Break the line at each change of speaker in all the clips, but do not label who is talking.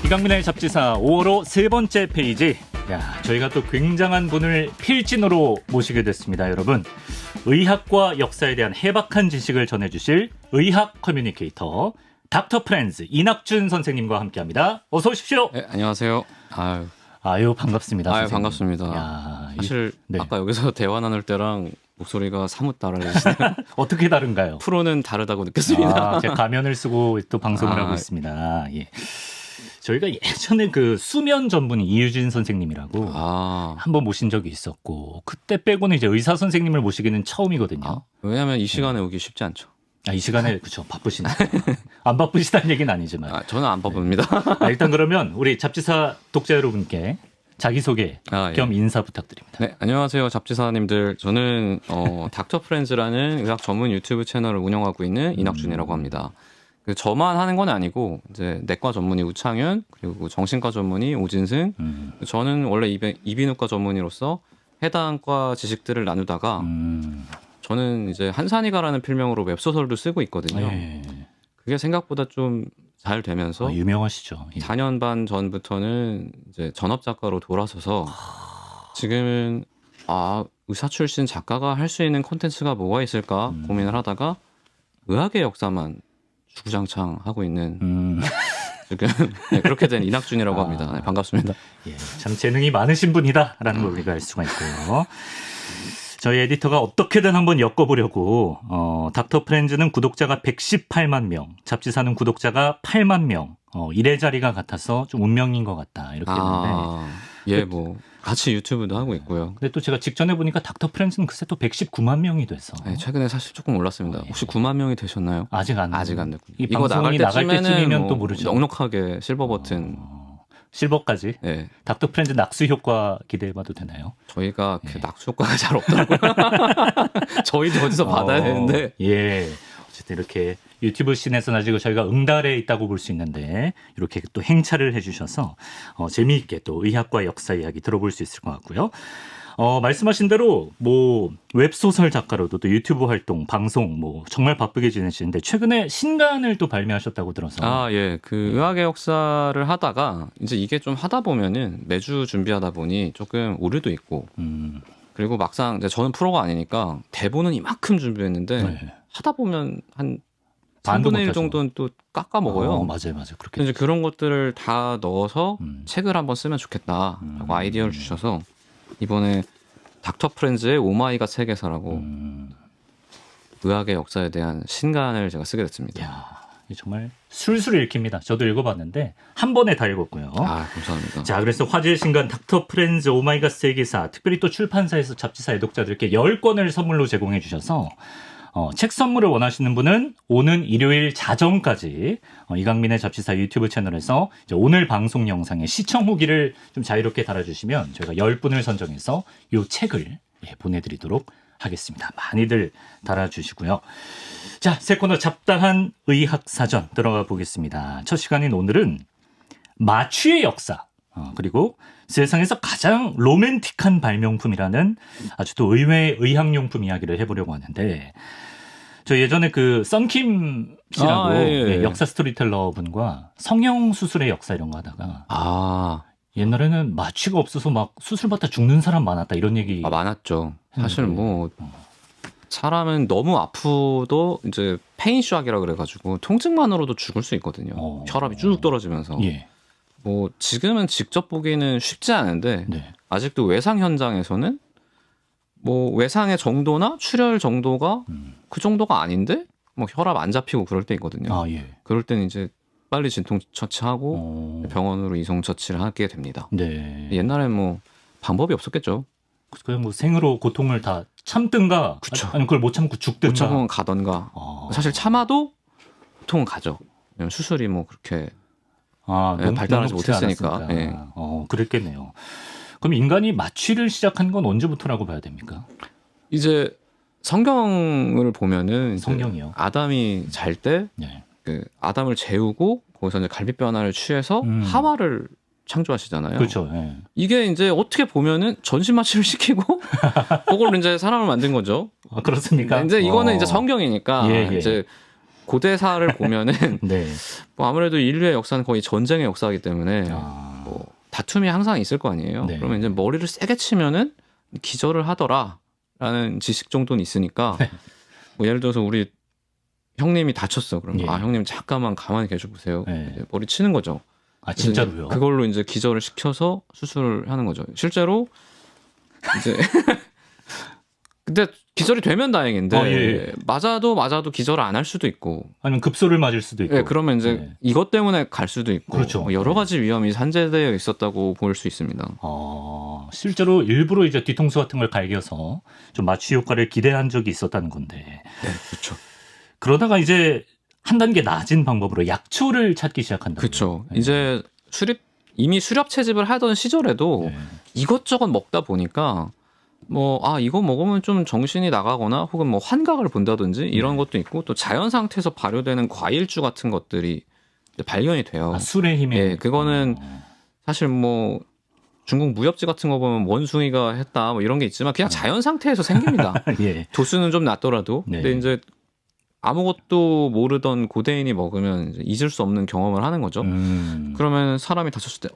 이강민의 잡지사 5월호 세 번째 페이지. 저희가 또 굉장한 분을 필진으로 모시게 됐습니다, 여러분. 의학과 역사에 대한 해박한 지식을 전해주실 의학 커뮤니케이터 닥터 프렌즈 이낙준 선생님과 함께합니다. 어서 오십시오.
네, 안녕하세요.
아유 반갑습니다. 선생님.
반갑습니다. 사실 아까 여기서 대화 나눌 때랑 목소리가 사뭇 다르시네요.
어떻게 다른가요?
프로는 다르다고 느꼈습니다.
제가 가면을 쓰고 또 방송을 하고 있습니다. 예. 저희가 예전에 그 수면 전문의 이유진 선생님이라고 한번 모신 적이 있었고, 그때 빼고는 이제 의사 선생님을 모시기는 처음이거든요.
왜냐하면 이 시간에 오기 쉽지 않죠.
이 시간에 그렇죠. 바쁘시니까. 안 바쁘시다는 얘기는 아니지만.
저는 안 바쁩니다.
일단 그러면 우리 잡지사 독자 여러분께 자기소개 겸 인사 부탁드립니다.
네, 안녕하세요. 잡지사님들. 저는 닥터 프렌즈라는 의학 전문 유튜브 채널을 운영하고 있는 이낙준이라고 합니다. 저만 하는 건 아니고 이제 내과 전문의 우창윤, 그리고 정신과 전문의 오진승. 저는 원래 이비인후과 전문의로서 해당 과 지식들을 나누다가 저는 이제 한산이가라는 필명으로 웹소설도 쓰고 있거든요. 그게 생각보다 좀 잘 되면서
유명하시죠.
4년 반 전부터는 이제 전업 작가로 돌아서서 지금은 의사 출신 작가가 할 수 있는 콘텐츠가 뭐가 있을까 고민을 하다가 의학의 역사만 주구장창 하고 있는 지금 그렇게 된 이낙준이라고 합니다. 네, 반갑습니다.
참 재능이 많으신 분이다라는 걸 우리가 알 수가 있고요. 저희 에디터가 어떻게든 한번 엮어보려고 닥터 프렌즈는 구독자가 118만 명, 잡지사는 구독자가 8만 명. 이래 자리가 같아서 좀 운명인 것 같다 이렇게 했는데
같이 유튜브도 하고 있고요.
근데 또 제가 직전에 보니까 닥터 프렌즈는 글쎄 또 119만 명이 돼서
최근에 사실 조금 올랐습니다. 혹시 9만 명이 되셨나요?
아직 안
됐군요.
이거 나갈 때쯤이면 또 모르죠.
넉넉하게 실버 버튼
실버까지. 닥터 프렌즈 낙수 효과 기대해봐도 되나요?
저희가 그 낙수 효과가 잘 없더라고요. 저희도 어디서 받아야 되는데.
어쨌든 이렇게 유튜브 씬에서는 아직 저희가 응달에 있다고 볼 수 있는데 이렇게 또 행차를 해주셔서 재미있게 또 의학과 역사 이야기 들어볼 수 있을 것 같고요. 말씀하신 대로 웹소설 작가로도 또 유튜브 활동, 방송 정말 바쁘게 지내시는데 최근에 신간을 또 발매하셨다고 들어서.
의학의 역사를 하다가 이제 이게 좀 하다 보면은 매주 준비하다 보니 조금 오류도 있고 그리고 막상 이제 저는 프로가 아니니까 대본은 이만큼 준비했는데 하다 보면 한 3분의 1 정도는 또 깎아 먹어요.
맞아요. 그렇게.
이제 그런 것들을 다 넣어서 책을 한번 쓰면 좋겠다라고 아이디어를 주셔서 이번에 닥터 프렌즈의 오마이갓 세계사라고 의학의 역사에 대한 신간을 제가 쓰게 됐습니다.
정말 술술 읽힙니다. 저도 읽어봤는데 한 번에 다 읽었고요.
감사합니다.
자, 그래서 화제의 신간 닥터 프렌즈 오마이갓 세계사, 특별히 또 출판사에서 잡지사 애독자들께 10권을 선물로 제공해 주셔서 책 선물을 원하시는 분은 오는 일요일 자정까지 이강민의 잡지사 유튜브 채널에서 이제 오늘 방송 영상의 시청 후기를 좀 자유롭게 달아주시면 저희가 10분을 선정해서 이 책을 보내드리도록 하겠습니다. 많이들 달아주시고요. 자, 새 코너 잡다한 의학사전 들어가 보겠습니다. 첫 시간인 오늘은 마취의 역사, 그리고 세상에서 가장 로맨틱한 발명품이라는 아주 또 의외의 의학용품 이야기를 해보려고 하는데, 저 예전에 그 썬킴 씨라고 역사 스토리텔러 분과 성형 수술의 역사 이런 거 하다가 옛날에는 마취가 없어서 막 수술받다 죽는 사람 많았다 이런 얘기
많았죠. 사실 사람은 너무 아프도 이제 페인쇼악이라 그래가지고 통증만으로도 죽을 수 있거든요. 혈압이 쭉 떨어지면서. 지금은 직접 보기는 쉽지 않은데 아직도 외상 현장에서는 외상의 정도나 출혈 정도가 그 정도가 아닌데 혈압 안 잡히고 그럴 때 있거든요. 그럴 때는 이제 빨리 진통 처치하고 병원으로 이송 처치를 하게 됩니다. 옛날엔 방법이 없었겠죠.
그냥 생으로 고통을 다 참든가, 아니 그걸 못 참고 죽든가,
못 참으면 가던가. 사실 참아도 보통은 가죠. 왜냐면 수술이 그렇게 발달하지 못했으니까.
그랬겠네요. 그럼 인간이 마취를 시작한 건 언제부터라고 봐야 됩니까?
이제 성경을 보면은
성경이요.
아담이 잘 때 그 아담을 재우고 거기서 이제 갈비뼈 하나를 취해서 하와를 창조하시잖아요.
그렇죠.
이게 이제 어떻게 보면은 전신 마취를 시키고 그걸로 이제 사람을 만든 거죠.
그렇습니까?
이제 이거는 이제 성경이니까 이제 고대사를 보면은
네.
뭐 아무래도 인류의 역사는 거의 전쟁의 역사이기 때문에 뭐 다툼이 항상 있을 거 아니에요.
네.
그러면 이제 머리를 세게 치면은 기절을 하더라라는 지식 정도는 있으니까
네.
뭐 예를 들어서 우리 형님이 다쳤어. 그러면
예.
아 형님 잠깐만 가만히 계셔 보세요.
네.
머리 치는 거죠.
아 진짜로요?
그걸로 이제 기절을 시켜서 수술을 하는 거죠. 실제로 이제 근데 기절이 되면 다행인데
예.
맞아도 기절을 안 할 수도 있고
아니면 급소를 맞을 수도 있고.
네, 그러면 이제
네.
이것 때문에 갈 수도 있고
그렇죠.
뭐 여러 가지 위험이 산재되어 있었다고 볼 수 있습니다.
실제로 일부러 이제 뒤통수 같은 걸 갈겨서 좀 마취 효과를 기대한 적이 있었다는 건데.
네, 그렇죠.
그러다가 이제 한 단계 낮은 방법으로 약초를 찾기 시작한다.
그렇죠.
네.
이제 이미 수렵 채집을 하던 시절에도
네.
이것저것 먹다 보니까 뭐 이거 먹으면 좀 정신이 나가거나 혹은 뭐 환각을 본다든지 이런 것도 있고 또 자연 상태에서 발효되는 과일주 같은 것들이 발견이 돼요.
술의 힘에.
예, 그거는 사실 뭐 중국 무협지 같은 거 보면 원숭이가 했다 뭐 이런 게 있지만 그냥 자연 상태에서 생깁니다.
예.
도수는 좀 낮더라도.
네.
근데 이제 아무것도 모르던 고대인이 먹으면 이제 잊을 수 없는 경험을 하는 거죠. 그러면 사람이 다쳤을 때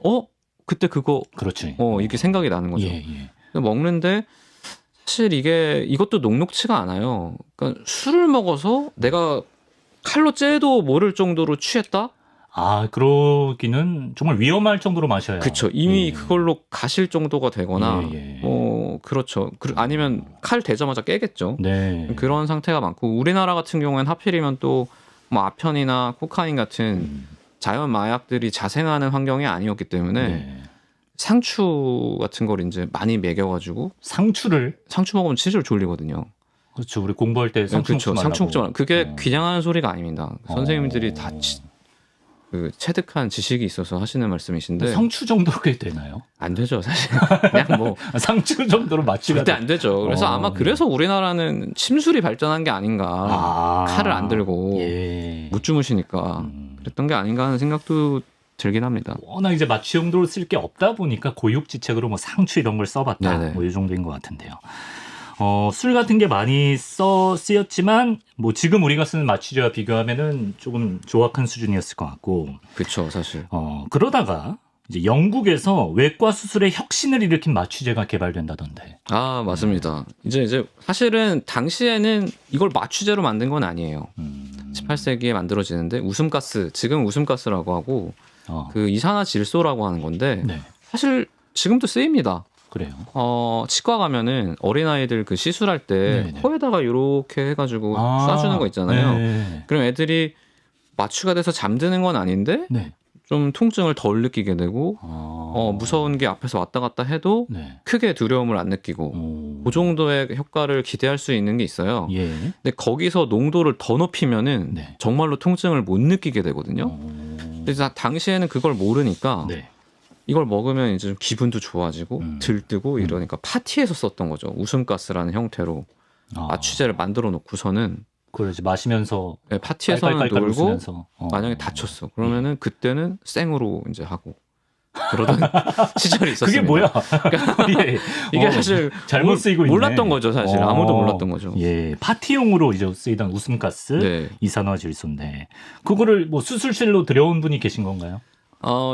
그때 그거
그렇지.
이게 생각이 나는 거죠.
예, 예.
먹는데 사실 이것도 녹록치가 않아요. 그러니까 술을 먹어서 내가 칼로 째도 모를 정도로 취했다?
그러기는 정말 위험할 정도로 마셔야.
그렇죠. 이미
예.
그걸로 가실 정도가 되거나
예, 예.
뭐 그렇죠. 아니면 칼 대자마자 깨겠죠.
네.
그런 상태가 많고 우리나라 같은 경우에는 하필이면 또 뭐 아편이나 코카인 같은 자연 마약들이 자생하는 환경이 아니었기 때문에
네.
상추 같은 걸 이제 많이 먹여가지고 상추 먹으면 진짜로 졸리거든요.
그렇죠. 우리 공부할 때 상추
그렇죠.
먹지
상추 먹지
말라고.
말라고. 그게 귀냥하는 소리가 아닙니다. 선생님들이 다 체득한 지식이 있어서 하시는 말씀이신데
상추 정도가 되나요?
안 되죠, 사실. 그냥 뭐
상추 정도로 맞추면
절대 안 되죠. 그래서 아마 그래서 우리나라는 침술이 발전한 게 아닌가. 칼을 안 들고 못 주무시니까 그랬던 게 아닌가 하는 생각도 들긴 합니다.
워낙 이제 마취 용도로 쓸 게 없다 보니까 고육지책으로 뭐 상추 이런 걸 써봤다.
네네.
뭐 이 정도인 것 같은데요. 술 같은 게 많이 쓰였지만 뭐 지금 우리가 쓰는 마취제와 비교하면은 조금 조악한 수준이었을 것 같고.
그렇죠, 사실.
그러다가 이제 영국에서 외과 수술에 혁신을 일으킨 마취제가 개발된다던데.
맞습니다. 이제 사실은 당시에는 이걸 마취제로 만든 건 아니에요. 18세기에 만들어지는데 지금 웃음가스라고 하고 그 이산화질소라고 하는 건데
네.
사실 지금도 쓰입니다.
그래요.
치과 가면은 어린아이들 그 시술할 때
네네.
코에다가 이렇게 해가지고 쏴주는 거 있잖아요.
네.
그럼 애들이 마취가 돼서 잠드는 건 아닌데
네.
좀 통증을 덜 느끼게 되고 무서운 게 앞에서 왔다 갔다 해도
네.
크게 두려움을 안 느끼고 그 정도의 효과를 기대할 수 있는 게 있어요.
예.
근데 거기서 농도를 더 높이면은
네.
정말로 통증을 못 느끼게 되거든요. 그래서 당시에는 그걸 모르니까
네.
이걸 먹으면 이제 좀 기분도 좋아지고 들뜨고 이러니까 파티에서 썼던 거죠. 웃음가스라는 형태로 마취제를 만들어 놓고서는
그걸 이제 마시면서
파티에서는
깔깔깔깔
놀고
웃으면서.
만약에 다쳤어. 그러면은 그때는 생으로 이제 하고 그러던 시절이 있었습니다.
그게 뭐야? 예.
이게 사실
잘못 쓰이고 있네.
몰랐던 거죠, 사실. 아무도 몰랐던 거죠.
예, 파티용으로 이제 쓰이던 웃음가스,
네.
이산화질소인데 그거를 뭐 수술실로 들여온 분이 계신 건가요?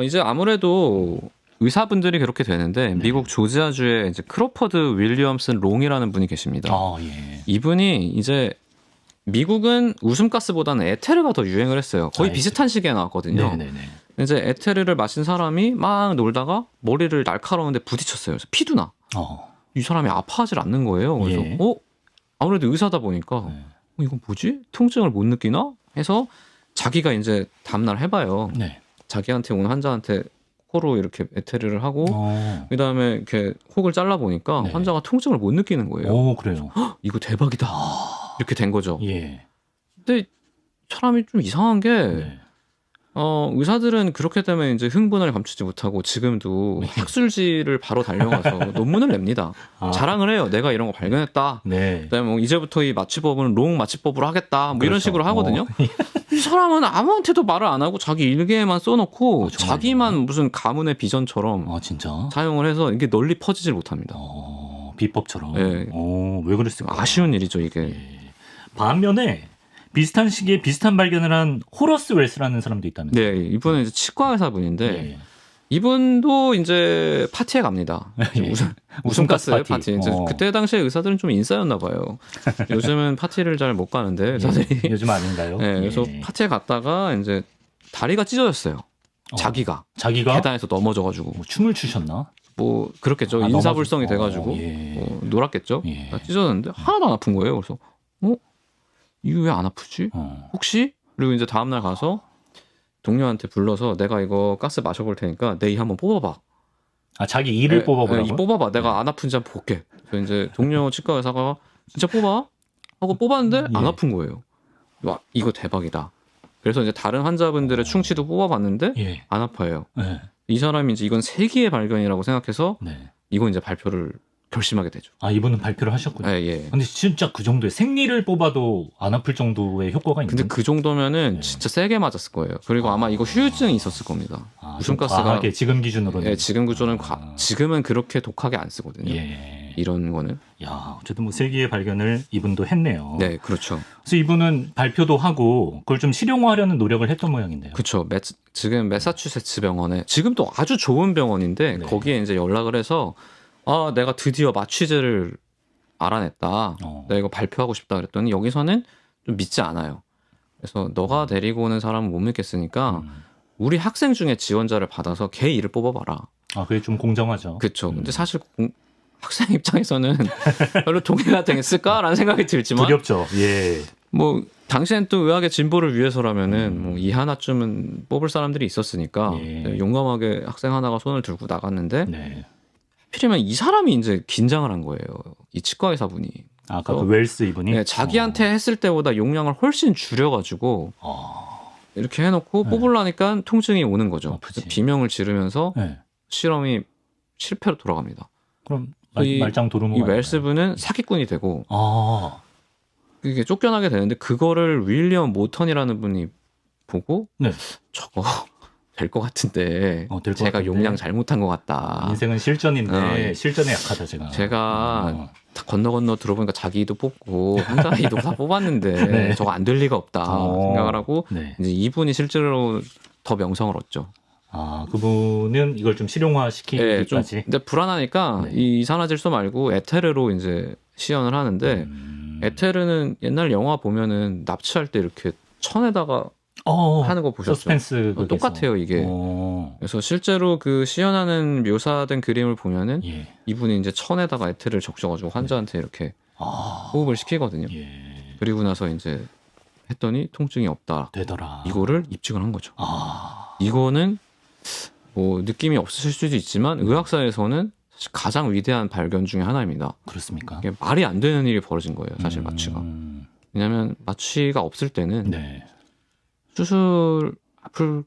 이제 아무래도 의사분들이 그렇게 되는데 미국 조지아주에 이제 크로퍼드 윌리엄슨 롱이라는 분이 계십니다.
예.
이분이 이제 미국은 웃음가스보다는 에테르가 더 유행을 했어요. 거의 비슷한 시기에 나왔거든요.
네네네.
이제 에테르를 마신 사람이 막 놀다가 머리를 날카로운데 부딪혔어요. 그래서 피도 나. 이 사람이 아파하질 않는 거예요. 그래서
예.
아무래도 의사다 보니까 이건 뭐지? 통증을 못 느끼나? 해서 자기가 이제 다음날 해봐요.
네.
자기한테 온 환자한테 코로 이렇게 에테르를 하고 그다음에 이렇게 혹을 잘라 보니까
네.
환자가 통증을 못 느끼는 거예요.
오, 그래요.
이거 대박이다. 이렇게 된 거죠.
예.
근데 사람이 좀 이상한 게
네.
의사들은 그렇게 되면 이제 흥분을 감추지 못하고 지금도 학술지를 바로 달려가서 논문을 냅니다. 자랑을 해요. 내가 이런 거 발견했다.
네.
그다음에 뭐 이제부터 이 마취법은 롱 마취법으로 하겠다. 뭐 이런
그렇죠.
식으로 하거든요. 이 사람은 아무한테도 말을 안 하고 자기 일기에만 써놓고 자기만 무슨 가문의 비전처럼
진짜?
사용을 해서 이게 널리 퍼지질 못합니다.
비법처럼.
네.
왜 그랬을까?
아쉬운 일이죠, 이게.
예. 반면에 비슷한 시기에 비슷한 발견을 한 호러스 웰스라는 사람도 있다면서요?
네, 이분은 이제 치과 의사분인데
예.
이분도 이제 파티에 갑니다.
예.
웃음가스
파티.
파티. 이제 그때 당시에 의사들은 좀 인싸였나 봐요. 요즘은 파티를 잘 못 가는데 의사들이.
예. 요즘 아닌가요?
네, 그래서
예.
파티에 갔다가 이제 다리가 찢어졌어요. 자기가 계단에서 넘어져가지고
뭐 춤을 추셨나?
뭐 그렇겠죠.
아,
인사불성이
넘어져.
돼가지고
예.
놀았겠죠.
예.
찢어졌는데 하나도 안 아픈 거예요. 그래서 이거 왜 안 아프지? 혹시? 그리고 이제 다음날 가서 동료한테 불러서 내가 이거 가스 마셔볼 테니까 내 이 한번 뽑아봐.
아, 자기 이를 뽑아보라고?
이 뽑아봐. 내가 안 아픈지 한번 볼게. 그래서 이제 동료 치과 의사가 진짜 뽑아? 하고 뽑았는데 안 아픈 거예요. 와, 이거 대박이다. 그래서 이제 다른 환자분들의 충치도 뽑아봤는데
예.
안 아파요.
예.
이 사람이 이제 이건 세기의 발견이라고 생각해서
네.
이건 이제 발표를 결심하게 되죠.
아, 이분은 발표를 하셨군요.
예.
근데 진짜 그 정도의 생리를 뽑아도 안 아플 정도의 효과가 있는
근데 그 정도면은 진짜 세게 맞았을 거예요. 그리고 아마 이거 후유증이 있었을 겁니다. 웃음가스가
과하게 지금 기준으로는.
예, 지금 구조는 지금은 그렇게 독하게 안 쓰거든요.
예.
이런 거는.
야, 어쨌든 뭐 세기의 발견을 이분도 했네요.
네, 그렇죠.
그래서 이분은 발표도 하고 그걸 좀 실용화하려는 노력을 했던 모양인데요.
그렇죠. 지금 매사추세츠 병원에 지금 또 아주 좋은 병원인데
네.
거기에 이제 연락을 해서 내가 드디어 마취제를 알아냈다. 내가 이거 발표하고 싶다 그랬더니 여기서는 좀 믿지 않아요. 그래서 너가 데리고 오는 사람은 못 믿겠으니까 우리 학생 중에 지원자를 받아서 걔 이를 뽑아봐라.
아, 그게 좀 공정하죠.
그렇죠. 근데 사실 학생 입장에서는 별로 동의가 되겠을까라는 생각이 들지만
두렵죠. 예.
뭐 당시엔 또 의학의 진보를 위해서라면은 뭐 이 하나쯤은 뽑을 사람들이 있었으니까
예.
용감하게 학생 하나가 손을 들고 나갔는데
네.
하필이면 이 사람이 이제 긴장을 한 거예요. 이 치과 의사분이.
아까 그 웰스 이분이
네, 자기한테 했을 때보다 용량을 훨씬 줄여가지고 이렇게 해놓고
네.
뽑으려니까 통증이 오는 거죠.
아프지.
비명을 지르면서
네.
실험이 실패로 돌아갑니다.
그럼
이
말짱 도루묵.
이 웰스분은 사기꾼이 되고
아.
이게 쫓겨나게 되는데 그거를 윌리엄 모턴이라는 분이 보고
네.
저거 될 것 같은데
될 것
제가
같은데.
용량 잘못한 것 같다.
인생은 실전인데 실전에 약하다
제가 다 건너 들어보니까 자기도 뽑고 환자이도 다 뽑았는데
네.
저거 안 될 리가 없다 생각을 하고
네.
이제 이분이 실제로 더 명성을 얻죠.
아, 그분은 이걸 좀 실용화시키기까지.
좀 근데 불안하니까
네.
이 이산화질소 말고 에테르로 이제 시연을 하는데 에테르는 옛날 영화 보면은 납치할 때 이렇게 천에다가 하는 거 보셨죠?
서스펜스 극에서.
똑같아요 이게. 그래서 실제로 그 시연하는 묘사된 그림을 보면은
예.
이분이 이제 천에다가 에테르를 적셔가지고 환자한테 이렇게 호흡을 시키거든요.
예.
그리고 나서 이제 했더니 통증이 없다.
되더라.
이거를 입증을 한 거죠.
아.
이거는 뭐 느낌이 없으실 수도 있지만 의학사에서는 사실 가장 위대한 발견 중에 하나입니다.
그렇습니까?
이게 말이 안 되는 일이 벌어진 거예요. 사실 마취가. 왜냐하면 마취가 없을 때는
네.
수술 아플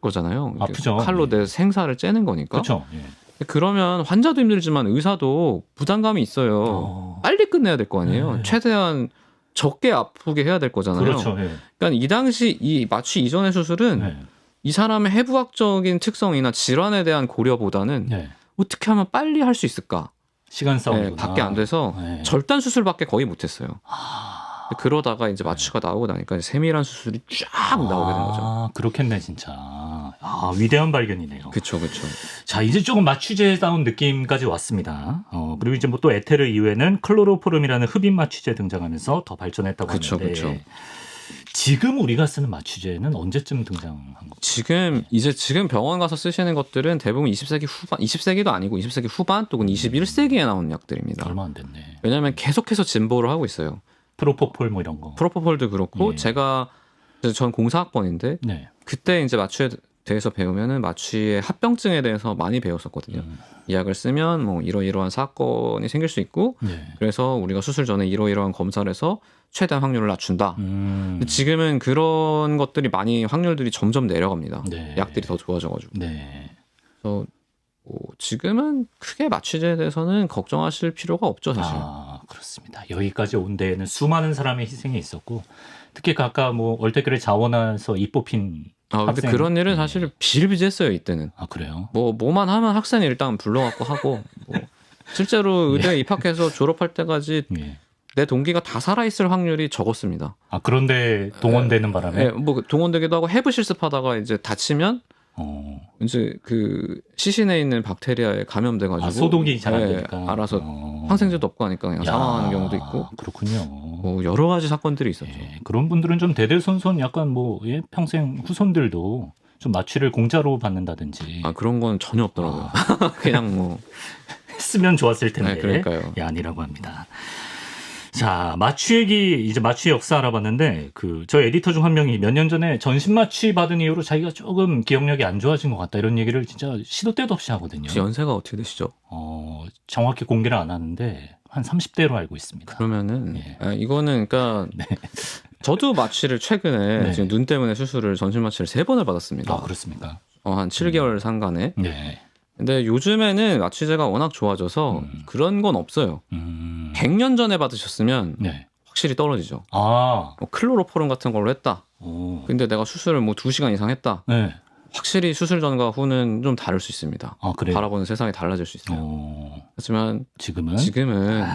거잖아요.
아프죠.
칼로
예.
내 생사를 째는 거니까.
그렇죠. 예.
그러면 환자도 힘들지만 의사도 부담감이 있어요. 빨리 끝내야 될 거 아니에요.
네.
최대한 적게 아프게 해야 될 거잖아요.
그렇죠. 예.
그러니까 이 당시 이 마취 이전의 수술은
네.
이 사람의 해부학적인 특성이나 질환에 대한 고려보다는
네.
어떻게 하면 빨리 할 수 있을까?
시간 싸움이구나.
밖에 안 돼서
네.
절단 수술밖에 거의 못했어요.
아.
그러다가 이제 마취가 나오고 나니까 세밀한 수술이 쫙 나오게 된 거죠.
아, 그렇겠네 진짜. 아, 위대한 발견이네요.
그렇죠.
자, 이제 조금 마취제다운 느낌까지 왔습니다. 그리고 이제 뭐 또 에테르 이후에는 클로로포름이라는 흡입 마취제 등장하면서 더 발전했다고 하는데.
그렇죠.
지금 우리가 쓰는 마취제는 언제쯤 등장한 거죠?
지금 병원 가서 쓰시는 것들은 대부분 20세기 후반, 20세기도 아니고 20세기 후반 또는 21세기에 나온 약들입니다.
얼마 안 됐네.
왜냐하면 계속해서 진보를 하고 있어요.
프로포폴 뭐 이런 거.
프로포폴도 그렇고
예.
전 공사학번인데
네.
그때 이제 마취에 대해서 배우면은 마취의 합병증에 대해서 많이 배웠었거든요. 이 약을 쓰면 뭐 이러이러한 사건이 생길 수 있고
네.
그래서 우리가 수술 전에 이러이러한 검사를 해서 최대한 확률을 낮춘다. 근데 지금은 그런 것들이 많이 확률들이 점점 내려갑니다.
네.
약들이 더 좋아져가지고.
네.
그래서 뭐 지금은 크게 마취제에 대해서는 걱정하실 필요가 없죠, 사실.
아, 그렇습니다. 여기까지 온 데에는 수많은 사람의 희생이 있었고 특히 아까 뭐 얼떨결에 자원해서 입 뽑힌
근데
학생.
그런 일은 사실 비일비재했어요, 이때는.
아, 그래요?
뭐만 하면 학생 일단 불러갖고 하고 뭐 실제로 의대에 입학해서 졸업할 때까지
예.
내 동기가 다 살아있을 확률이 적었습니다.
아, 그런데 동원되는 바람에?
네, 뭐 동원되기도 하고 해부 실습하다가 이제 다치면 이제 그 시신에 있는 박테리아에 감염돼가지고
소독이 잘 안 되니까
알아서 항생제도 없고 하니까 그냥 사망하는 경우도 있고.
그렇군요.
뭐 여러 가지 사건들이 있었죠.
예, 그런 분들은 좀 대대손손 약간 뭐 평생 후손들도 좀 마취를 공짜로 받는다든지.
그런 건 전혀 없더라고요. 그냥 뭐
했으면 좋았을 텐데.
네, 그러니까요.
아니라고 합니다. 자, 마취 얘기, 이제 마취 역사 알아봤는데, 저 에디터 중 한 명이 몇 년 전에 전신 마취 받은 이후로 자기가 조금 기억력이 안 좋아진 것 같다, 이런 얘기를 진짜 시도 때도 없이 하거든요.
혹시 연세가 어떻게 되시죠?
정확히 공개를 안 하는데, 한 30대로 알고 있습니다.
그러면은,
예.
이거는 그러니까,
네.
저도 마취를 최근에 지금 눈 때문에 수술을 전신 마취를 3번을 받았습니다.
그렇습니까?
한 7개월 상간에.
네.
근데 요즘에는 마취제가 워낙 좋아져서 그런 건 없어요. 100년 전에 받으셨으면 확실히 떨어지죠. 뭐 클로로포름 같은 걸로 했다. 근데 내가 수술을 뭐 2시간 이상 했다. 확실히 수술 전과 후는 좀 다를 수 있습니다.
그래요?
바라보는 세상이 달라질 수 있어요. 하지만 지금은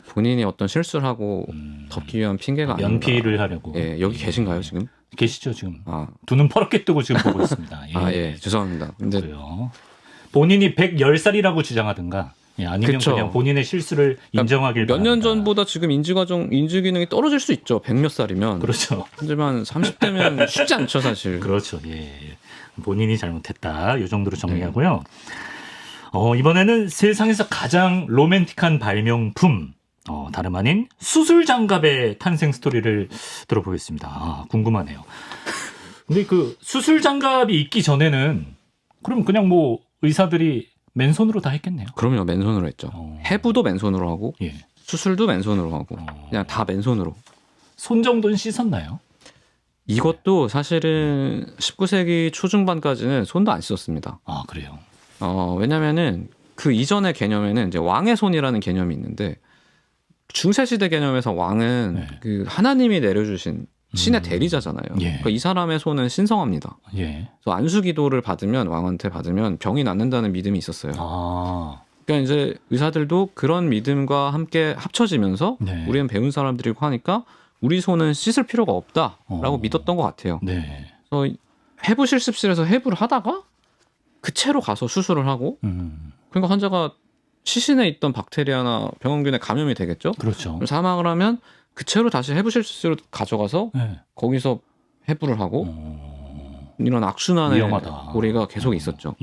본인이 어떤 실수를 하고 덮기 위한 핑계가 아닌가.
연피를 하려고.
예, 여기 계신가요 지금?
계시죠 지금. 두 눈 퍼렇게 뜨고 지금 보고 있습니다.
예, 죄송합니다. 근데
그래요. 본인이 110살이라고 주장하든가, 아니면
그쵸.
그냥 본인의 실수를 인정하길 바랍니다.
몇 년 전보다 지금 인지 기능이 떨어질 수 있죠. 100몇 살이면.
그렇죠.
하지만 30대면 쉽지 않죠, 사실.
그렇죠. 예. 본인이 잘못했다. 이 정도로 정리하고요. 이번에는 세상에서 가장 로맨틱한 발명품. 다름 아닌 수술 장갑의 탄생 스토리를 들어보겠습니다. 궁금하네요. 근데 그 수술 장갑이 있기 전에는 그럼 그냥 뭐 의사들이 맨손으로 다 했겠네요.
그럼요, 맨손으로 했죠. 해부도 맨손으로 하고 수술도 맨손으로 하고 그냥 다 맨손으로.
손 정도는 씻었나요?
이것도 사실은 19세기 초중반까지는 손도 안 씻었습니다.
그래요?
왜냐면은 그 이전의 개념에는 이제 왕의 손이라는 개념이 있는데 중세시대 개념에서 왕은 그 하나님이 내려주신 신의 대리자잖아요. 그러니까 이 사람의 손은 신성합니다. 그래서 안수기도를 왕한테 받으면 병이 낫는다는 믿음이 있었어요. 그러니까 이제 의사들도 그런 믿음과 함께 합쳐지면서 우리는 배운 사람들이고 하니까 우리 손은 씻을 필요가 없다라고 믿었던 것 같아요. 그래서 해부 실습실에서 해부를 하다가 그 채로 가서 수술을 하고 그러니까 환자가 시신에 있던 박테리아나 병원균에 감염이 되겠죠.
그렇죠.
사망을 하면 그 채로 다시 해부 실습실로 가져가서 거기서 해부를 하고 이런 악순환의 고리가 계속 있었죠.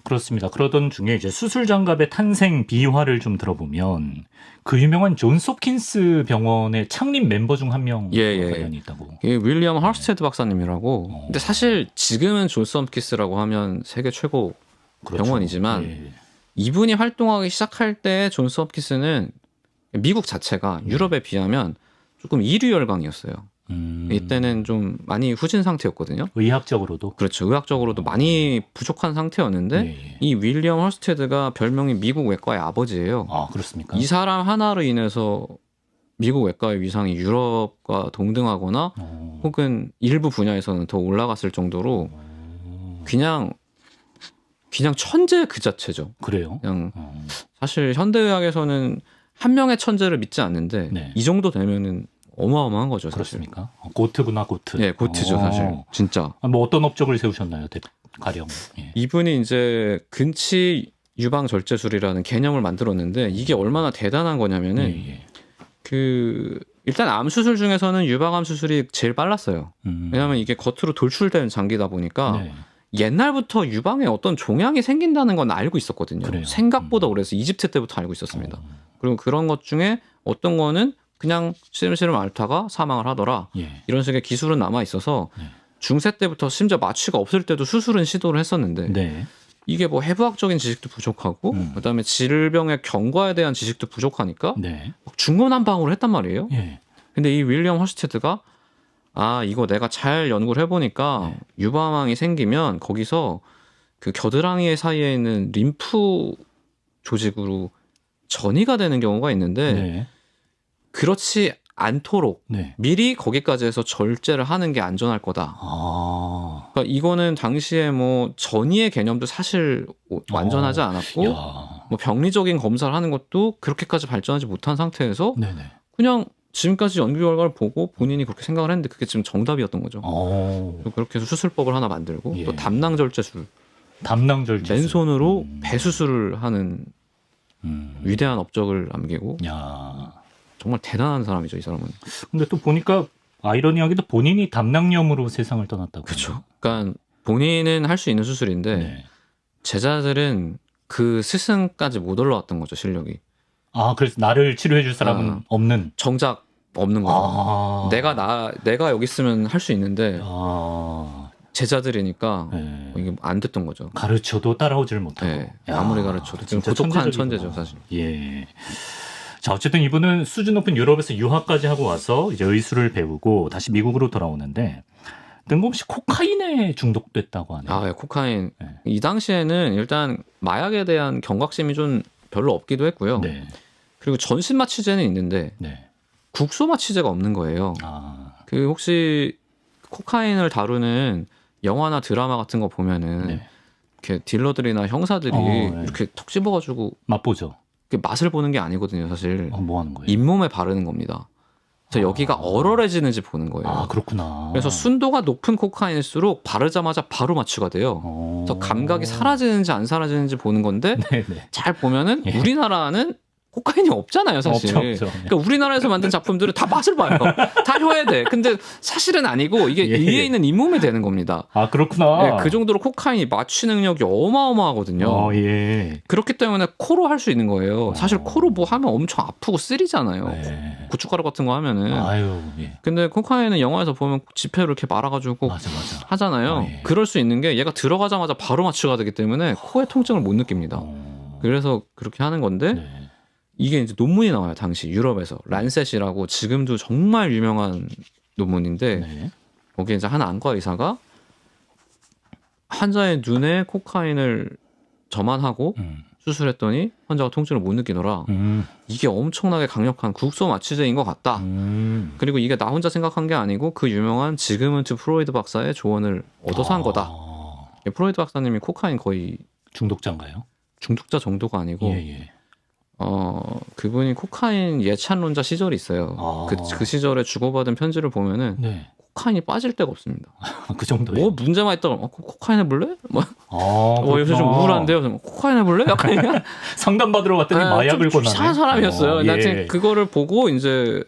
그렇습니다. 그러던 중에 이제 수술 장갑의 탄생 비화를 좀 들어보면 그 유명한 존스 홉킨스 병원의 창립 member 중 한 명 관련이 있다고.
윌리엄 허스테드 박사님이라고. 근데 사실 지금은 존스 홉킨스라고 하면 세계 최고 병원이지만 이분이 활동하기 시작할 때 존스 홉킨스는 미국 자체가 유럽에 비하면 조금 이류 열강이었어요. 이때는 좀 많이 후진 상태였거든요.
의학적으로도?
그렇죠. 의학적으로도 많이 부족한 상태였는데 이 윌리엄 허스테드가 별명이 미국 외과의 아버지예요.
그렇습니까?
이 사람 하나로 인해서 미국 외과의 위상이 유럽과 동등하거나 혹은 일부 분야에서는 더 올라갔을 정도로 그냥 천재 그 자체죠.
그래요?
그냥 사실 현대의학에서는 한 명의 천재를 믿지 않는데 이 정도 되면은 어마어마한 거죠. 사실.
그렇습니까? 고트구나, 고트.
네, 고트죠, 사실. 진짜.
뭐 어떤 업적을 세우셨나요, 가령?
이분이 이제 근치 유방 절제술이라는 개념을 만들었는데 이게 얼마나 대단한 거냐면은 일단 암 수술 중에서는 유방암 수술이 제일 빨랐어요. 왜냐하면 이게 겉으로 돌출된 장기다 보니까 옛날부터 유방에 어떤 종양이 생긴다는 건 알고 있었거든요.
그래요.
생각보다 오래서 이집트 때부터 알고 있었습니다. 그리고 그런 것 중에 어떤 거는 그냥 시름시름 앓다가 사망을 하더라. 이런 식의 기술은 남아 있어서 중세 때부터 심지어 마취가 없을 때도 수술은 시도를 했었는데 이게 뭐 해부학적인 지식도 부족하고 그다음에 질병의 경과에 대한 지식도 부족하니까 중구난방으로 했단 말이에요. 근데 이 윌리엄 허스테드가 이거 내가 잘 연구를 해보니까 유방암이 생기면 거기서 그 겨드랑이 사이에 있는 림프 조직으로 전이가 되는 경우가 있는데 그렇지 않도록 미리 거기까지 해서 절제를 하는 게 안전할 거다. 그러니까 이거는 당시에 뭐 전이의 개념도 사실 완전하지 않았고 뭐 병리적인 검사를 하는 것도 그렇게까지 발전하지 못한 상태에서
네네.
그냥 지금까지 연구 결과를 보고 본인이 그렇게 생각을 했는데 그게 지금 정답이었던 거죠. 그렇게 해서 수술법을 하나 만들고
예.
또 담낭절제술,
담낭절제술.
맨손으로 배수술을 하는 위대한 업적을 남기고
야.
정말 대단한 사람이죠, 이 사람은.
근데 또 보니까 아이러니하게도 본인이 담낭염으로 세상을 떠났다고.
그렇죠. 그러니까 본인은 할 수 있는 수술인데
네.
제자들은 그 스승까지 못 올라왔던 거죠, 실력이.
아, 그래서 나를 치료해 줄 사람은 없는.
정작 없는 거죠. 내가 여기 있으면 할 수 있는데 제자들이니까
네.
이게 안 됐던 거죠.
가르쳐도 따라오지를 못하고.
네. 아무리 가르쳐도
진짜
고독한 천재죠, 사실.
예. 자, 어쨌든 이분은 수준 높은 유럽에서 유학까지 하고 와서 이제 의술을 배우고 다시 미국으로 돌아오는데 뜬금없이 코카인에 중독됐다고 하네요.
아, 예, 코카인.
네.
이 당시에는 일단 마약에 대한 경각심이 좀 별로 없기도 했고요.
네.
그리고 전신마취제는 있는데
네.
국소마취제가 없는 거예요. 그 혹시 코카인을 다루는 영화나 드라마 같은 거 보면은
네.
이렇게 딜러들이나 형사들이
네.
이렇게 턱 집어가지고
맛보죠.
맛을 보는 게 아니거든요, 사실.
뭐 하는 거예요?
잇몸에 바르는 겁니다. 그래서 여기가 얼얼해지는지 보는 거예요.
아, 그렇구나.
그래서 순도가 높은 코카인일수록 바르자마자 바로 마취가 돼요. 그래서 감각이 사라지는지 안 사라지는지 보는 건데
네네.
잘 보면은
예.
우리나라는 코카인이 없잖아요, 사실.
없죠.
그러니까 우리나라에서 만든 작품들은 다 맛을 봐요. 다 혀에대. 근데 사실은 아니고 이게
예.
위에 있는 잇몸에 되는 겁니다.
아, 그렇구나.
네, 그 정도로 코카인이 마취 능력이 어마어마하거든요.
예.
그렇기 때문에 코로 할 수 있는 거예요. 사실 코로 뭐 하면 엄청 아프고 쓰리잖아요.
네.
고춧가루 같은 거 하면은.
아유, 예.
근데 코카인은 영화에서 보면 지폐를 이렇게 말아가지고
맞아.
하잖아요.
예.
그럴 수 있는 게 얘가 들어가자마자 바로 마취가 되기 때문에 코의 통증을 못 느낍니다. 그래서 그렇게 하는 건데
네.
이게 이제 논문이 나와요. 당시 유럽에서 란셋이라고 지금도 정말 유명한 논문인데
네.
거기에 이제 한 안과 의사가 환자의 눈에 코카인을 점안하고 수술했더니 환자가 통증을 못 느끼더라. 이게 엄청나게 강력한 국소 마취제인 것 같다. 그리고 이게 나 혼자 생각한 게 아니고 그 유명한 지그문트 프로이드 박사의 조언을 얻어서 한 거다. 프로이드 박사님이 코카인 거의
중독자인가요?
중독자 정도가 아니고
예.
그분이 코카인 예찬론자 시절이 있어요. 그 시절에 주고받은 편지를 보면은
네.
코카인이 빠질 데가 없습니다.
그 정도예요.
뭐 문제만 있다가 코카인 해볼래? 요새 좀
그렇구나.
우울한데요. 코카인 해볼래? 약간 이런
상담 받으러 갔더니 마약을 권하네.
이상한 사람이었어요.
예.
나한테 그거를 보고 이제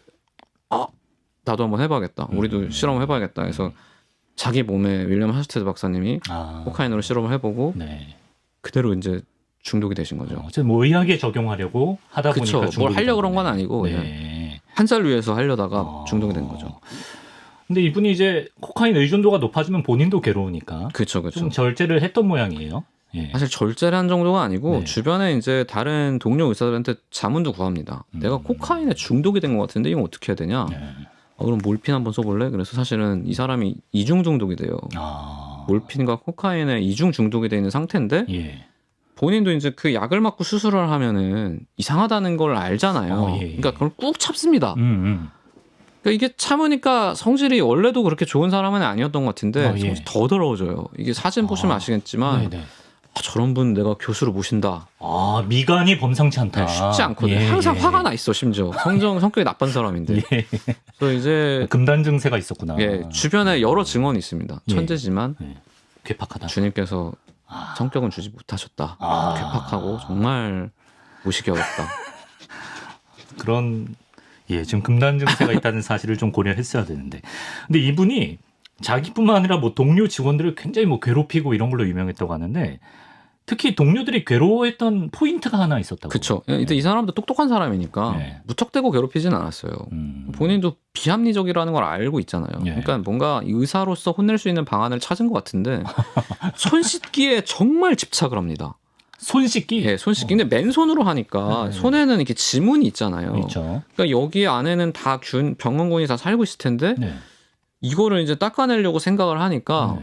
나도 한번 해봐야겠다. 우리도 실험을 해봐야겠다. 해서 자기 몸에 윌리엄 하스테드 박사님이 코카인으로 실험을 해보고
네.
그대로 이제 중독이 되신 거죠.
어쨌든 뭐 의학에 적용하려고 하다
그쵸.
보니까
뭘 하려고 그런 건 아니고
네.
한 살 위해서 하려다가 중독이 된 거죠.
근데 이분이 이제 코카인 의존도가 높아지면 본인도 괴로우니까
그렇죠.
좀 절제를 했던 모양이에요. 예.
사실 절제를 한 정도가 아니고
네.
주변에 이제 다른 동료 의사들한테 자문도 구합니다. 내가 코카인에 중독이 된 것 같은데 이건 어떻게 해야 되냐?
네.
그럼 몰핀 한번 써볼래? 그래서 사실은 이 사람이 이중 중독이 돼요. 몰핀과 코카인에 이중 중독이 돼 있는 상태인데
예.
본인도 이제 그 약을 맞고 수술을 하면은 이상하다는 걸 알잖아요.
예.
그러니까 그걸 꾹 참습니다.
그러니까
이게 참으니까 성질이 원래도 그렇게 좋은 사람은 아니었던 것 같은데 성질이 더 더러워져요. 이게 사진 보시면 아시겠지만 저런 분 내가 교수로 모신다.
미간이 범상치 않다.
쉽지 않거든요. 항상 화가 나 있어. 심지어 성격이 나쁜 사람인데. 그래서 이제
금단 증세가 있었구나.
주변에 여러 증언이 있습니다. 천재지만
괴팍하다.
주님께서 성격은 주지 못하셨다. 괴팍하고 정말 모시기 어렵다.
그런 지금 금단 증세가 있다는 사실을 좀 고려했어야 되는데. 근데 이분이 자기뿐만 아니라 뭐 동료 직원들을 굉장히 뭐 괴롭히고 이런 걸로 유명했다고 하는데 특히 동료들이 괴로워했던 포인트가 하나 있었다고.
그렇죠. 이 사람도 똑똑한 사람이니까 무턱대고 괴롭히지는 않았어요. 본인도 비합리적이라는 걸 알고 있잖아요. 그러니까 뭔가 의사로서 혼낼 수 있는 방안을 찾은 것 같은데 손 씻기에 정말 집착을 합니다.
손 씻기?
예, 손 씻기. 근데 맨손으로 하니까 손에는 이렇게 지문이 있잖아요.
있죠.
그러니까 여기 안에는 다 병원군이 다 살고 있을 텐데 이거를 이제 닦아내려고 생각을 하니까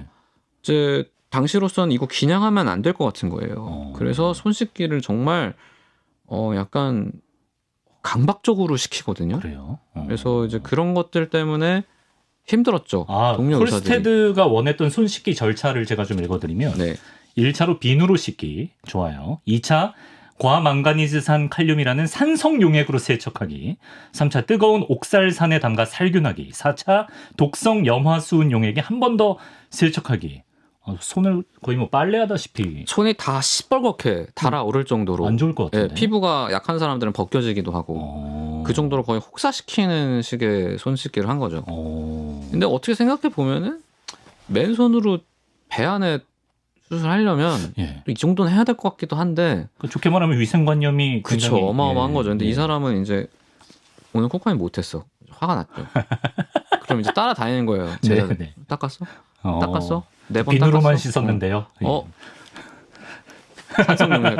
이제 당시로서는 이거 기냥하면 안 될 것 같은 거예요. 그래서 손 씻기를 정말 약간 강박적으로 시키거든요.
그래요?
그래서 이제 그런 것들 때문에 힘들었죠. 동료 의사들이.
콜스테드가 원했던 손 씻기 절차를 제가 좀 읽어드리면 1차로 비누로 씻기. 좋아요. 2차 과망가니즈산 칼륨이라는 산성 용액으로 세척하기. 3차 뜨거운 옥살산에 담가 살균하기. 4차 독성 염화수은 용액에 한 번 더 세척하기. 손을 거의 뭐 빨래하다시피
손이 다 시뻘겋게 달아오를 정도로
안 좋을 것 같은데.
예, 피부가 약한 사람들은 벗겨지기도 하고 그 정도로 거의 혹사시키는 식의 손 씻기를 한 거죠. 근데 어떻게 생각해 보면은 맨손으로 배 안에 수술하려면
예.
이 정도는 해야 될 것 같기도 한데
좋게 말하면 위생관념이
그쵸
굉장히,
어마어마한
예,
거죠. 근데
예.
이 사람은 이제 오늘 코카인 못했어. 화가 났죠. 그럼 이제 따라다니는 거예요. 제가
네.
닦았어? 닦았어? 4번
비누로만
닦았어?
씻었는데요.
산성용액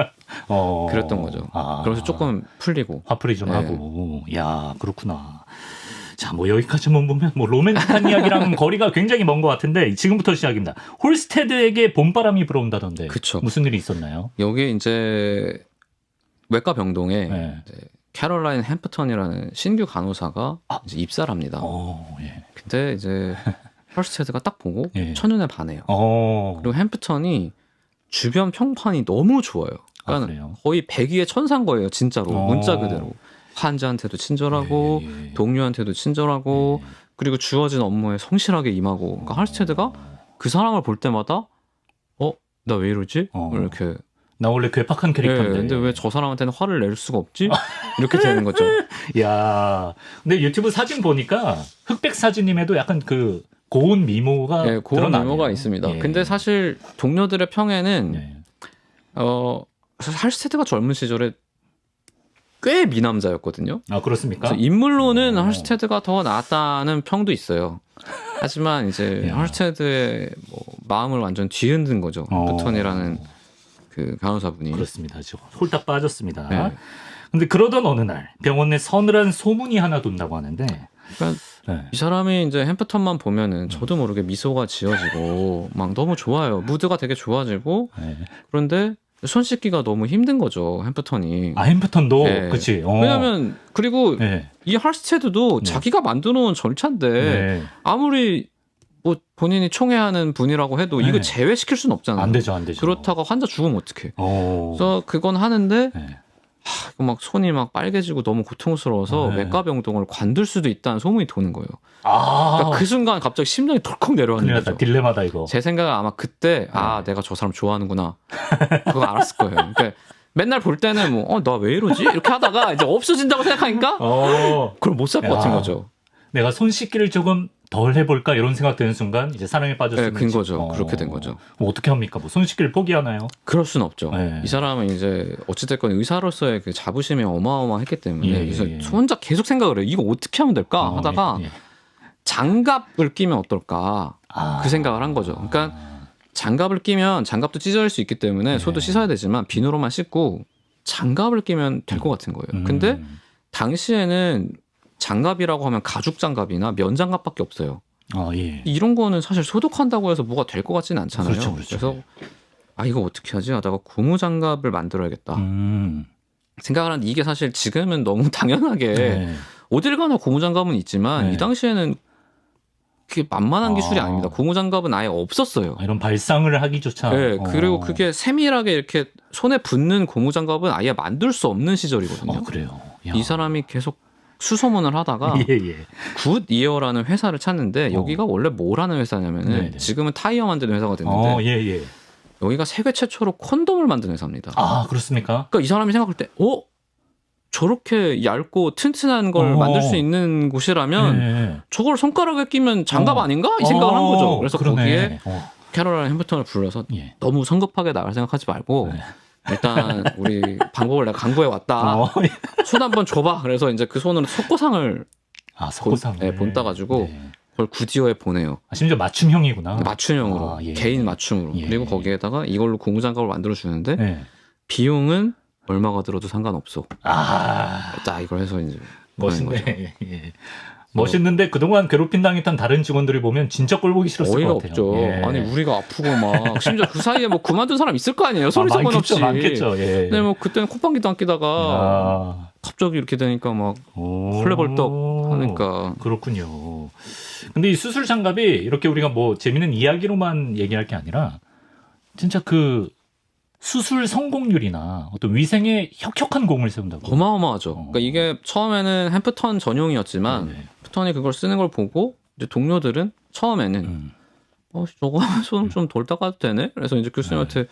그랬던 거죠. 그래서 조금 풀리고
화풀이 좀
네.
하고. 야, 그렇구나. 자, 뭐 여기까지만 보면 뭐 로맨틱한 이야기랑은 거리가 굉장히 먼 것 같은데 지금부터 시작입니다. 홀스테드에게 봄바람이 불어온다던데.
그쵸.
무슨 일이 있었나요?
여기 이제 외과 병동에
네.
이제 캐롤라인 햄프턴이라는 신규 간호사가 이제 입사를 합니다.
예.
근데 이제 홀스테드가 딱 보고
예.
첫눈에 반해요. 그리고 햄프턴이 주변 평판이 너무 좋아요. 그러니까
그래요?
거의 백위의 천사인 거예요, 진짜로. 문자 그대로. 환자한테도 친절하고 동료한테도 친절하고 그리고 주어진 업무에 성실하게 임하고. 그러니까 홀스테드가 그 사람을 볼 때마다 나 왜 이러지? 이렇게.
나 원래 괴팍한 캐릭터인데.
근데 왜 저 사람한테는 화를 낼 수가 없지? 이렇게 되는 거죠.
야, 근데 유튜브 사진 보니까 흑백 사진임에도 약간 그 고운 미모가
네, 고운
드러나네요.
미모가 있습니다.
예.
근데 사실 동료들의 평에는 사실 홀스테드가 젊은 시절에 꽤 미남자였거든요.
그렇습니까?
그래서 인물로는 홀스테드가 더 낫다는 평도 있어요. 하지만 이제 홀스테드의 뭐 마음을 완전 뒤흔든 거죠. 햄프턴이라는 그 간호사분이.
그렇습니다. 지금 홀딱 빠졌습니다.
네.
근데 그러던 어느 날 병원 내 서늘한 소문이 하나 돈다고 하는데
그러니까 이 사람이 이제 햄프턴만 보면은 저도 모르게 미소가 지어지고 막 너무 좋아요. 무드가 되게 좋아지고 그런데 손 씻기가 너무 힘든 거죠. 햄프턴이.
햄프턴도 그치.
왜냐하면 그리고 이 홀스테드도 자기가 만들어놓은 절차인데 아무리 뭐 본인이 총애하는 분이라고 해도 이거 제외시킬 수는 없잖아요.
안 되죠, 안 되죠.
그렇다고 환자 죽으면 어떡해. 그래서 그건 하는데 이거 막 손이 막 빨개지고 너무 고통스러워서 외과 병동을 관둘 수도 있다는 소문이 도는 거예요. 그러니까 그 순간 갑자기 심장이 덜컥 내려앉는 거죠.
딜레마다 이거.
제 생각은 아마 그때 내가 저 사람 좋아하는구나. 그거 알았을 거예요. 그러니까 맨날 볼 때는 뭐 나 왜 이러지? 이렇게 하다가 이제 없어진다고 생각하니까 그럼 못 살 것 같은 거죠.
내가 손 씻기를 조금 덜 해볼까 이런 생각 드는 순간 이제 사랑에 빠졌으면
그 거죠. 그렇게 된 거죠.
뭐 어떻게 합니까? 뭐 손 씻기를 포기하나요?
그럴 수는 없죠. 이 사람은 이제 어찌됐건 의사로서의 그 자부심이 어마어마했기 때문에 그래서 혼자 계속 생각을 해요. 이거 어떻게 하면 될까 하다가 장갑을 끼면 어떨까 그 생각을 한 거죠. 그러니까 장갑을 끼면 장갑도 찢어질 수 있기 때문에 손도 씻어야 되지만 비누로만 씻고 장갑을 끼면 될 것 같은 거예요. 근데 당시에는 장갑이라고 하면 가죽 장갑이나 면 장갑밖에 없어요. 이런 거는 사실 소독한다고 해서 뭐가 될 것 같지는 않잖아요.
그렇죠.
그래서 이거 어떻게 하지 하다가 고무 장갑을 만들어야겠다 생각을 하는데 이게 사실 지금은 너무 당연하게 어딜 가나 고무 장갑은 있지만 이 당시에는 그게 만만한 기술이 아닙니다. 고무 장갑은 아예 없었어요.
이런 발상을 하기조차.
그리고 그게 세밀하게 이렇게 손에 붙는 고무 장갑은 아예 만들 수 없는 시절이거든요.
그래요.
이 사람이 계속 수소문을 하다가 굿 이어라는 회사를 찾는데 여기가 원래 뭐라는 회사냐면은 지금은 타이어 만드는 회사가 됐는데 여기가 세계 최초로 콘돔을 만드는 회사입니다.
그렇습니까?
그러니까 이 사람이 생각할 때 저렇게 얇고 튼튼한 걸 만들 수 있는 곳이라면 저걸 손가락에 끼면 장갑 아닌가? 이 생각을 한 거죠. 그래서 거기에 캐롤라인 햄프턴을 불러서 너무 성급하게 나갈 생각하지 말고 일단 우리 방법을 내가 강구해 왔다. 손 한번 줘봐. 그래서 이제 그 손으로 속고상을 본따가지고 그걸 구디어에 보내요.
심지어 맞춤형이구나.
맞춤형으로 개인 맞춤으로. 그리고 거기에다가 이걸로 고무장갑을 만들어 주는데 비용은 얼마가 들어도 상관없어. 딱 이걸 해서 이제
멋있네. 멋있는데 그동안 괴롭힌 당했던 다른 직원들이 보면 진짜 꼴보기 싫었을
어이가
것 같아요.
없죠. 아니 우리가 아프고 막 심지어 그 사이에 뭐 그만둔 사람 있을 거 아니에요. 소리 소문 없이.
많겠죠.
근데 뭐 그때는 콧방귀도 안 끼다가 갑자기 이렇게 되니까 막 헐레벌떡 하니까.
그렇군요. 근데 이 수술 장갑이 이렇게 우리가 뭐 재밌는 이야기로만 얘기할 게 아니라 진짜 그 수술 성공률이나 어떤 위생에 혁혁한 공을 세운다고.
어마어마하죠. 그러니까 이게 처음에는 햄프턴 전용이었지만 햄프턴이 그걸 쓰는 걸 보고 이제 동료들은 처음에는 저거 하면서 좀 돌다 가도 되네. 그래서 이제 교수님한테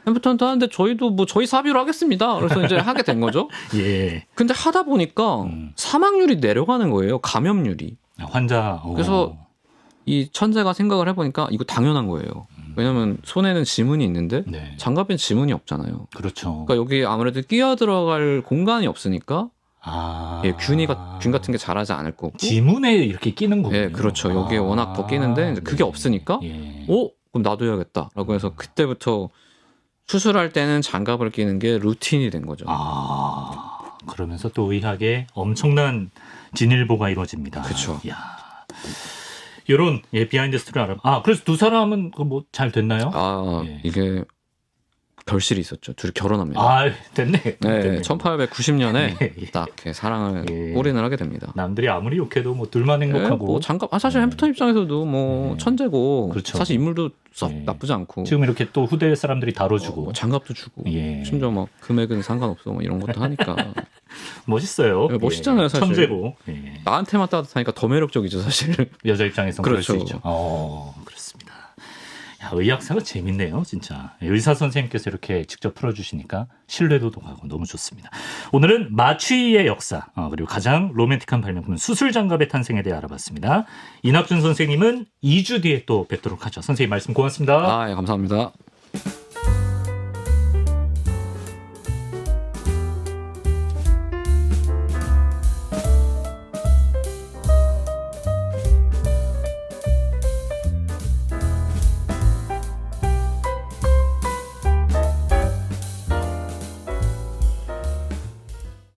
햄프턴도 하는데 저희도 뭐 저희 사비로 하겠습니다. 그래서 이제 하게 된 거죠.
예.
근데 하다 보니까 사망률이 내려가는 거예요. 감염률이.
환자.
그래서 이 천재가 생각을 해보니까 이거 당연한 거예요. 왜냐면 손에는 지문이 있는데
네.
장갑엔 지문이 없잖아요.
그렇죠.
그러니까 여기 아무래도 끼어 들어갈 공간이 없으니까 예, 균 같은 게 자라지 않을 거고.
지문에 이렇게 끼는 거군요.
예, 그렇죠. 여기에 워낙 더 끼는데 이제 그게 없으니까 그럼 나도 해야겠다라고 해서 그때부터 수술할 때는 장갑을 끼는 게 루틴이 된 거죠.
그러면서 또 의학에 엄청난 진일보가 이루어집니다.
그렇죠.
이런 비하인드 스토리를 그래서 두 사람은 뭐 잘 됐나요?
이게 결실이 있었죠. 둘이 결혼합니다.
됐네.
네, 1890년에 딱 이렇게 사랑을 올인을 하게 됩니다.
남들이 아무리 욕해도 뭐 둘만 행복하고.
뭐 장갑 사실 햄프턴 입장에서도 뭐 천재고
그렇죠.
사실 인물도 나쁘지 않고
지금 이렇게 또 후대 사람들이 다뤄주고
뭐 장갑도 주고 심지어 막 금액은 상관없어 뭐 이런 것도 하니까
멋있어요.
멋있잖아요. 사실
천재고
나한테만 따뜻하니까 더 매력적이죠 사실.
여자 입장에서는
그렇죠.
그럴 수 있죠. 그렇습니다. 의학사가 재밌네요, 진짜. 의사 선생님께서 이렇게 직접 풀어주시니까 신뢰도도 가고 너무 좋습니다. 오늘은 마취의 역사 그리고 가장 로맨틱한 발명품 수술 장갑의 탄생에 대해 알아봤습니다. 이낙준 선생님은 2주 뒤에 또 뵙도록 하죠. 선생님 말씀 고맙습니다.
감사합니다.